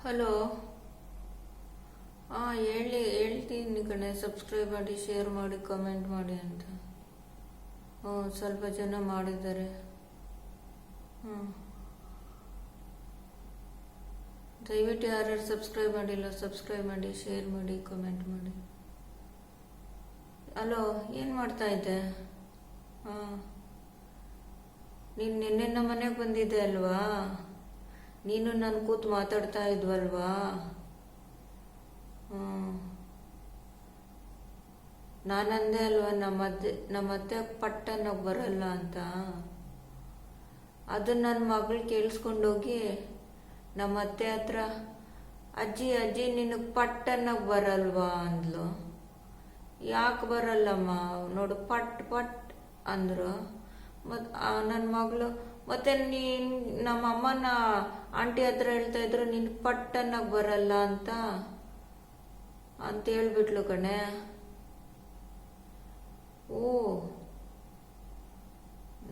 Hello. ಹಾಂ, ಹೇಳ್ತೀನಿ ಕಣೆ. ಸಬ್ಸ್ಕ್ರೈಬ್ ಮಾಡಿ, ಶೇರ್ ಮಾಡಿ, ಕಮೆಂಟ್ ಮಾಡಿ ಅಂತ. ಹ್ಞೂ, ಸ್ವಲ್ಪ ಜನ ಮಾಡಿದ್ದಾರೆ. ಹ್ಞೂ, ದಯವಿಟ್ಟು ಯಾರ್ಯಾರು ಸಬ್ಸ್ಕ್ರೈಬ್ ಮಾಡಿಲ್ಲ ಸಬ್ಸ್ಕ್ರೈಬ್ ಮಾಡಿ, ಶೇರ್ ಮಾಡಿ, ಕಮೆಂಟ್ ಮಾಡಿ. ಹಲೋ, ಏನು ಮಾಡ್ತಾ ಇದ್ದೆ? ಹಾಂ, ನೀನು ನಿನ್ನೆ ನಮ್ಮ ಮನೆಗೆ ಬಂದಿದ್ದೆ ಅಲ್ವಾ? ನೀನು ನಾನು ಕೂತು ಮಾತಾಡ್ತಾ ಇದ್ವಲ್ವಾ? ನಾನಂದೆ ಅಲ್ವಾ ನಮ್ಮತ್ತೆ ಪಟ್ಟನಾಗ ಬರಲ್ಲ ಅಂತ. ಅದು ನನ್ನ ಮಗಳು ಕೇಳಿಸ್ಕೊಂಡೋಗಿ ನಮ್ಮತ್ತೆ ಹತ್ರ, ಅಜ್ಜಿ ಅಜ್ಜಿ ನಿನಗೆ ಪಟ್ಟನಾಗ ಬರಲ್ವಾ ಅಂದ್ಲು. ಯಾಕೆ ಬರಲ್ಲಮ್ಮ, ನೋಡು ಪಟ್ ಪಟ್ ಅಂದರು. ನನ್ನ ಮಗಳು ಮತ್ತೆ ನಮ್ಮ ಅಮ್ಮನ ಆಂಟಿ ಹತ್ರ ಹೇಳ್ತಾ ಇದ್ರು, ನಿನ್ ಪಟ್ಟನಾಗ ಬರಲ್ಲ ಅಂತ ಹೇಳ್ಬಿಟ್ಲು ಕಣೆ. ಓ,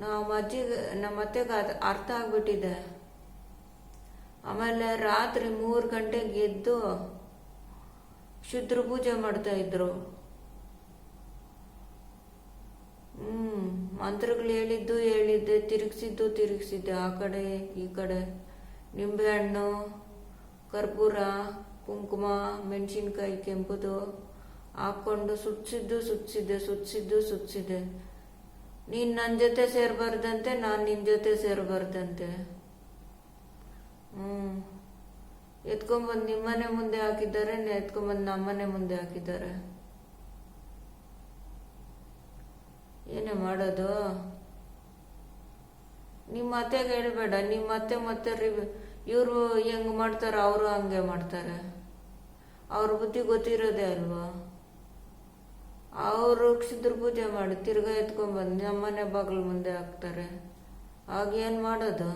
ನಮ್ಮ ಅತ್ತೆಗೆ ಅರ್ಥ ಆಗ್ಬಿಟ್ಟಿದೆ. ಆಮೇಲೆ ರಾತ್ರಿ 3 ಗಂಟೆಗೆ ಎದ್ದು ಶುದ್ರ ಪೂಜೆ ಮಾಡ್ತಾ ಇದ್ರು. ಮಂತ್ರಗಳು ಹೇಳಿದ್ದೆ, ತಿರುಗಿಸಿದ್ದೆ ಆ ಕಡೆ ಈ ಕಡೆ. ನಿಂಬೆಹಣ್ಣು, ಕರ್ಪೂರ, ಕುಂಕುಮ, ಮೆಣಸಿನ್ಕಾಯಿ ಕೆಂಪುದು ಹಾಕೊಂಡು ಸುತ್ಸಿದ್ದೆ. ನೀನು ನನ್ನ ಜೊತೆ ಸೇರಬಾರ್ದಂತೆ, ನಾನು ನಿನ್ನ ಜೊತೆ ಸೇರಬಾರ್ದಂತೆ. ಎತ್ಕೊಂಬಂದು ನಿಮ್ಮನೆ ಮುಂದೆ ಹಾಕಿದ್ದಾರೆ, ಎತ್ಕೊಂಬಂದು ನಮ್ಮನೆ ಮುಂದೆ ಹಾಕಿದ್ದಾರೆ. ಏನೇ ಮಾಡೋದು? ನಿಮ್ಮ ಅತ್ತೆಗೆ ಹೇಳ್ಬೇಡ. ನಿಮ್ಮ ಅತ್ತೆ ಮತ್ತೆ ಇವರು ಹೆಂಗ್ ಮಾಡ್ತಾರ, ಅವರು ಹಂಗೆ ಮಾಡ್ತಾರೆ. ಅವ್ರ ಬುದ್ಧಿ ಗೊತ್ತಿರೋದೇ ಅಲ್ವಾ? ಅವರು ಕ್ಷುದ್ರ ಪೂಜೆ ಮಾಡಿ ತಿರ್ಗಾ ಎತ್ಕೊಂಡ್ಬಂದು ನಮ್ಮನೆ ಬಾಗಿಲು ಮುಂದೆ ಹಾಕ್ತಾರೆ. ಆಗೇನು ಮಾಡೋದು?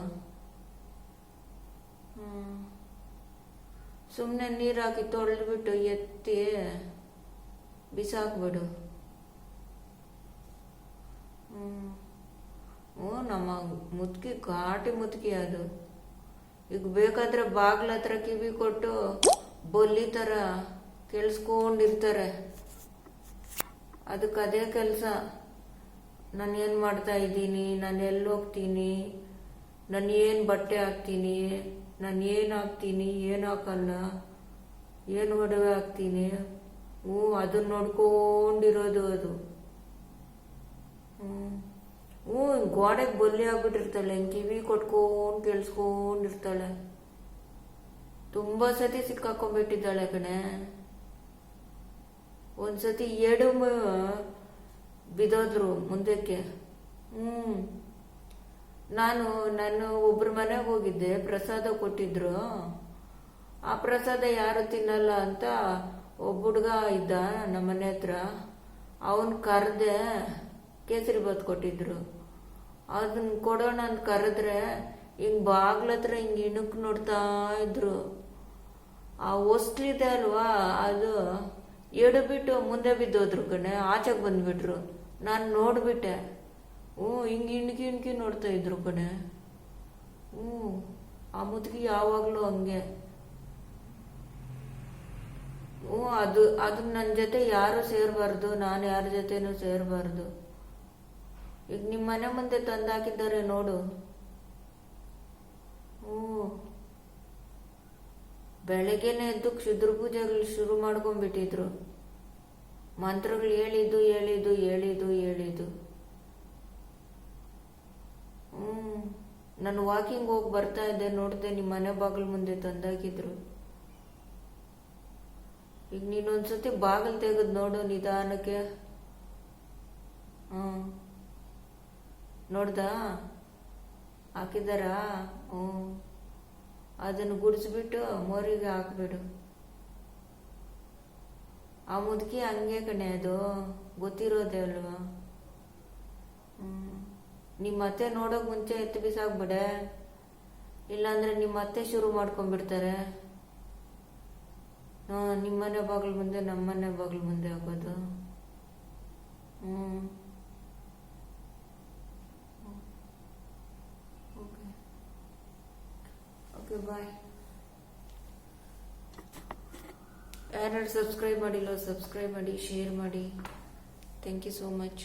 ಸುಮ್ಮನೆ ನೀರು ಹಾಕಿ ತೊಳೆದ್ಬಿಟ್ಟು ಎತ್ತಿ ಬಿಸಾಕ್ಬಿಡು. ನಮ್ಮ ಮುದುಕಿ ಘಾಟಿ ಮುದುಕಿ ಅದು. ಈಗ ಬೇಕಾದ್ರೆ ಬಾಗ್ಲ ಹತ್ರ ಕಿವಿ ಕೊಟ್ಟು ಬೊಲ್ಲಿ ಥರ ಕೇಳಿಸ್ಕೊಂಡಿರ್ತಾರೆ. ಅದಕ್ಕೆ ಅದೇ ಕೆಲಸ. ನಾನು ಏನು ಮಾಡ್ತಾ ಇದ್ದೀನಿ, ನಾನು ಎಲ್ಲಿ ಹೋಗ್ತೀನಿ, ನಾನು ಏನು ಬಟ್ಟೆ ಹಾಕ್ತೀನಿ, ನಾನು ಏನು ಹಾಕ್ತೀನಿ, ಏನು ಹಾಕಲ್ಲ, ಏನು ಒಡವೆ ಹಾಕ್ತೀನಿ, ಅದನ್ನ ನೋಡ್ಕೊಂಡಿರೋದು ಅದು. ಗೋಡೆಗೆ ಬೊಲ್ಲಿ ಆಗ್ಬಿಟ್ಟಿರ್ತಾಳೆ, ಹಿಂಗೆ ಕಿವಿ ಕೊಟ್ಕೊಂಡು ಕೇಳಿಸ್ಕೊಂಡಿರ್ತಾಳೆ. ತುಂಬಾ ಸತಿ ಸಿಕ್ಕಾಕೊಂಡ್ಬಿಟ್ಟಿದ್ದಾಳೆ ಕಣೆ. ಒಂದ್ಸತಿ ಬಿದ್ದೋದ್ರು ಮುಂದಕ್ಕೆ. ನಾನು ಒಬ್ರ ಮನೆಗೆ ಹೋಗಿದ್ದೆ, ಪ್ರಸಾದ ಕೊಟ್ಟಿದ್ರು. ಆ ಪ್ರಸಾದ ಯಾರು ತಿನ್ನಲ್ಲ ಅಂತ ಒಬ್ಬ ಹುಡುಗ ಇದ್ದ ನಮ್ಮ ಮನೆ ಹತ್ರ. ಅವನ್ ಕರೆದೆ, ಕೇಸರಿ ಬಾತ್ ಕೊಟ್ಟಿದ್ರು. ಅದನ್ನ ಕೊಡೋಣ ಅಂತ ಕರೆದ್ರೆ ಹಿಂಗ್ ಬಾಗ್ಲತ್ರ ಹಿಂಗ್ ಇಣುಕ್ ನೋಡ್ತಾ ಇದ್ರು. ಆ ಹೊಸ್ಲಿದೆ ಅಲ್ವಾ, ಅದು ಎಡಬಿಟ್ಟು ಮುಂದೆ ಬಿದ್ದೋದ್ರು ಕಣೆ. ಆಚೆಗೆ ಬಂದ್ಬಿಟ್ರು. ನಾನು ನೋಡ್ಬಿಟ್ಟೆ. ಹಿಂಗ್ ಇಣ್ಕಿ ನೋಡ್ತಾ ಇದ್ರು ಕಣೆ. ಆ ಮುದುಕಿ ಯಾವಾಗ್ಲೂ ಹಂಗೆ. ಅದು ನನ್ನ ಜೊತೆ ಯಾರು ಸೇರಬಾರ್ದು, ನಾನು ಯಾರ ಜೊತೆನೂ ಸೇರಬಾರ್ದು. ಈಗ ನಿಮ್ಮ ಮನೆ ಮುಂದೆ ತಂದಾಕಿದ್ದಾರೆ ನೋಡು. ಬೆಳಗ್ಗೆನೆ ಎದ್ದು ಕ್ಷುದ್ರ ಪೂಜೆಗಳು ಶುರು ಮಾಡ್ಕೊಂಡ್ಬಿಟ್ಟಿದ್ರು. ಮಂತ್ರಗಳು ಹೇಳಿದ್ದು. ನಾನು ವಾಕಿಂಗ್ ಹೋಗಿ ಬರ್ತಾ ಇದ್ದೆ, ನೋಡಿದೆ ನಿಮ್ಮ ಮನೆ ಬಾಗಿಲು ಮುಂದೆ ತಂದಾಕಿದ್ರು. ಈಗ ನೀನೊಂದ್ಸತಿ ಬಾಗಿಲು ತೆಗೆದು ನೋಡು ನಿಧಾನಕ್ಕೆ. ನೋಡ್ದಾ ಹಾಕಿದಾರಾ? ಅದನ್ನು ಗುಡಿಸ್ಬಿಟ್ಟು ಮೋರಿಗೆ ಹಾಕ್ಬಿಡು. ಆ ಮುದುಕಿ ಹಂಗೆ ಕಣೆ, ಅದು ಗೊತ್ತಿರೋದೇ ಅಲ್ವಾ? ನಿಮ್ಮ ಅತ್ತೆ ನೋಡೋಕ್ ಮುಂಚೆ ಎತ್ತು ಬಿಸಾಕ್ಬಿಡೆ, ಇಲ್ಲಾಂದ್ರೆ ನಿಮ್ಮ ಅತ್ತೆ ಶುರು ಮಾಡ್ಕೊಂಡ್ಬಿಡ್ತಾರೆ. ನಿಮ್ಮನೆ ಬಾಗಿಲು ಮುಂದೆ ನಮ್ಮನೆ ಬಾಗಿಲು ಮುಂದೆ ಹಾಕೋದು. Okay, bye. ಯಾರ್ಯಾರು ಸಬ್ಸ್ಕ್ರೈಬ್ ಮಾಡಿಲ್ಲ ಸಬ್ಸ್ಕ್ರೈಬ್ ಮಾಡಿ, ಶೇರ್ ಮಾಡಿ. Thank you so much.